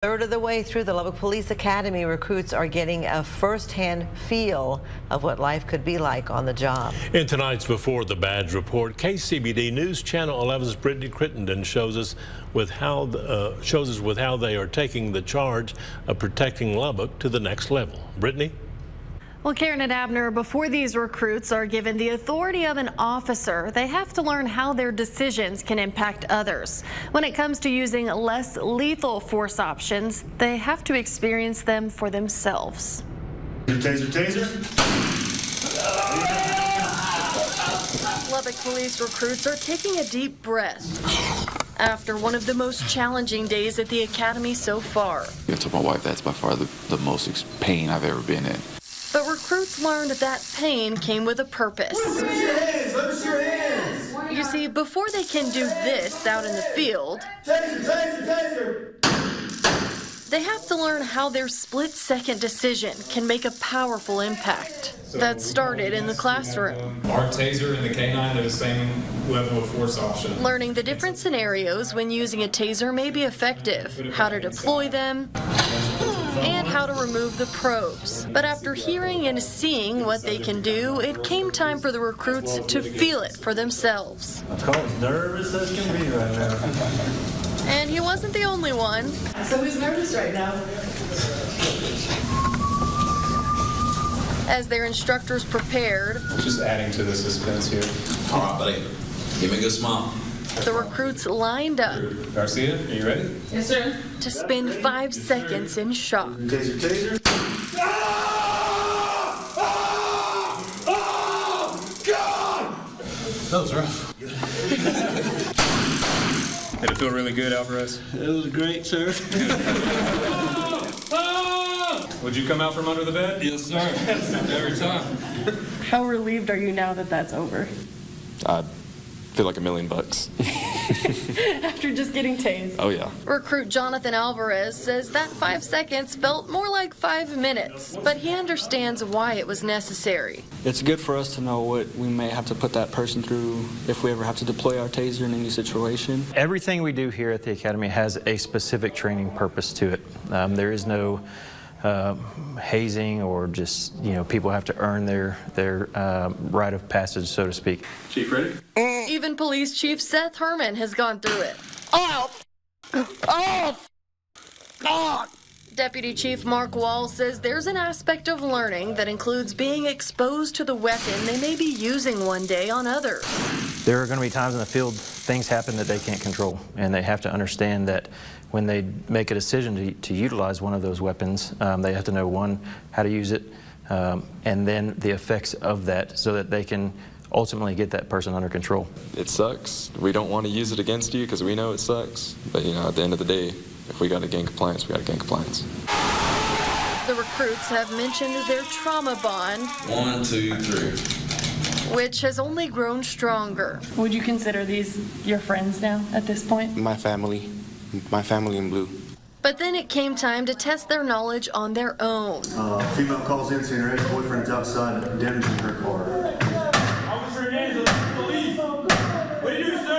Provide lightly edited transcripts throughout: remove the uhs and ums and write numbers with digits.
Third of the way through the Lubbock Police Academy, recruits are getting a first-hand feel of what life could be like on the job. In tonight's Before the Badge report, KCBD News Channel 11's Brittany Crittenden shows us with how they are taking the charge of protecting Lubbock to the next level. Brittany? Well, Karen and Abner, before these recruits are given the authority of an officer, they have to learn how their decisions can impact others. When it comes to using less lethal force options, they have to experience them for themselves. Taser, taser. Lubbock Police recruits are taking a deep breath after one of the most challenging days at the academy so far. I told my wife that's by far the most pain I've ever been in. But recruits learned that pain came with a purpose. Let me see your hands. Let me see your hands. You see, before they can do this out in the field, Taser, taser, taser. they have to learn how their split-second decision can make a powerful impact. That started in the classroom. Our taser and the K9 are the same level of force option. Learning the different scenarios when using a taser may be effective, how to deploy them, and how to remove the probes. But after hearing and seeing what they can do, it came time for the recruits to feel it for themselves. I'm as nervous as can be right now. And he wasn't the only one. So he's nervous right now. As their instructors prepared, Just adding to the suspense here. All right, buddy. Give me a good smile. the recruits lined up Garcia, are you ready? Yes, sir. to spend 5 seconds in shock. Taser, taser. Ah! Ah! Oh, God! That was rough. Did it feel really good, Alvarez? It was great, sir. Would you come out from under the bed? Yes, sir. Every time. How relieved are you now that that's over? I feel like $1 million. After just getting tased. Oh yeah. Recruit Jonathan Alvarez says that 5 seconds felt more like 5 minutes, but he understands why it was necessary. It's good for us to know what we may have to put that person through if we ever have to deploy our taser in any situation. Everything we do here at the Academy has a specific training purpose to it. There is no hazing or just, people have to earn their rite of passage, so to speak. Chief, ready? Even Police Chief Seth Herman has gone through it. Deputy Chief Mark Wall says there's an aspect of learning that includes being exposed to the weapon they may be using one day on others. There are going to be times in the field things happen that they can't control, and they have to understand that when they make a decision to utilize one of those weapons, they have to know, one, how to use it, and then the effects of that so that they can ultimately get that person under control. It sucks. We don't want to use it against you because we know it sucks. But at the end of the day, if we got to gain compliance, we got to gain compliance. The recruits have mentioned their trauma bond, 1, 2, 3. which has only grown stronger. Would you consider these your friends now at this point? My family in blue. But then it came time to test their knowledge on their own. Female calls in saying her ex-boyfriend's outside damaging her car. Officer Hernandez, police. What do you do, sir?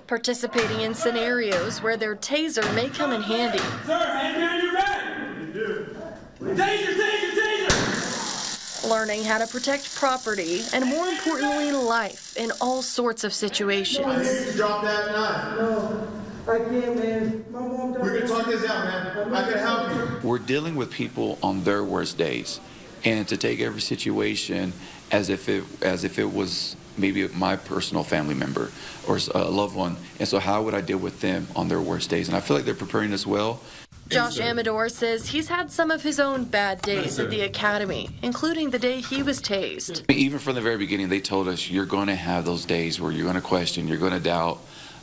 Participating in scenarios where their taser may come in handy. Sir, hand behind your back. You do. Taser, taser, taser. Learning how to protect property and, more importantly, life in all sorts of situations. Drop that knife. No, I can't, man. We're gonna talk this out, man. I can help you. We're dealing with people on their worst days, and to take every situation as if it was maybe my personal family member or a loved one, and so how would I deal with them on their worst days? And I feel like they're preparing us well. Josh Amador says he's had some of his own bad days at the academy, including the day he was tased. Even from the very beginning, they told us you're going to have those days where you're going to question, you're going to doubt,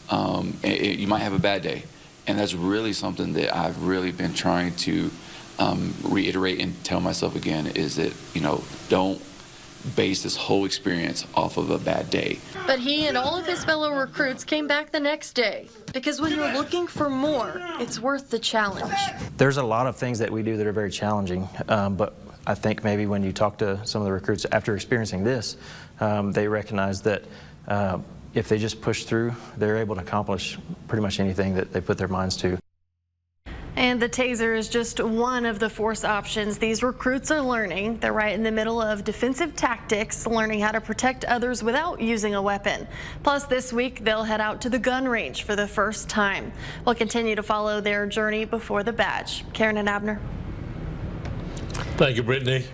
you might have a bad day. And that's really something that I've really been trying to reiterate and tell myself again, is that, don't base this whole experience off of a bad day. But he and all of his fellow recruits came back the next day, because when you're looking for more, it's worth the challenge. There's a lot of things that we do that are very challenging, but I think maybe when you talk to some of the recruits after experiencing this, they recognize that if they just push through, they're able to accomplish pretty much anything that they put their minds to. And the taser is just one of the force options these recruits are learning. They're right in the middle of defensive tactics, learning how to protect others without using a weapon. Plus, this week, they'll head out to the gun range for the first time. We'll continue to follow their journey before the badge. Karen and Abner. Thank you, Brittany.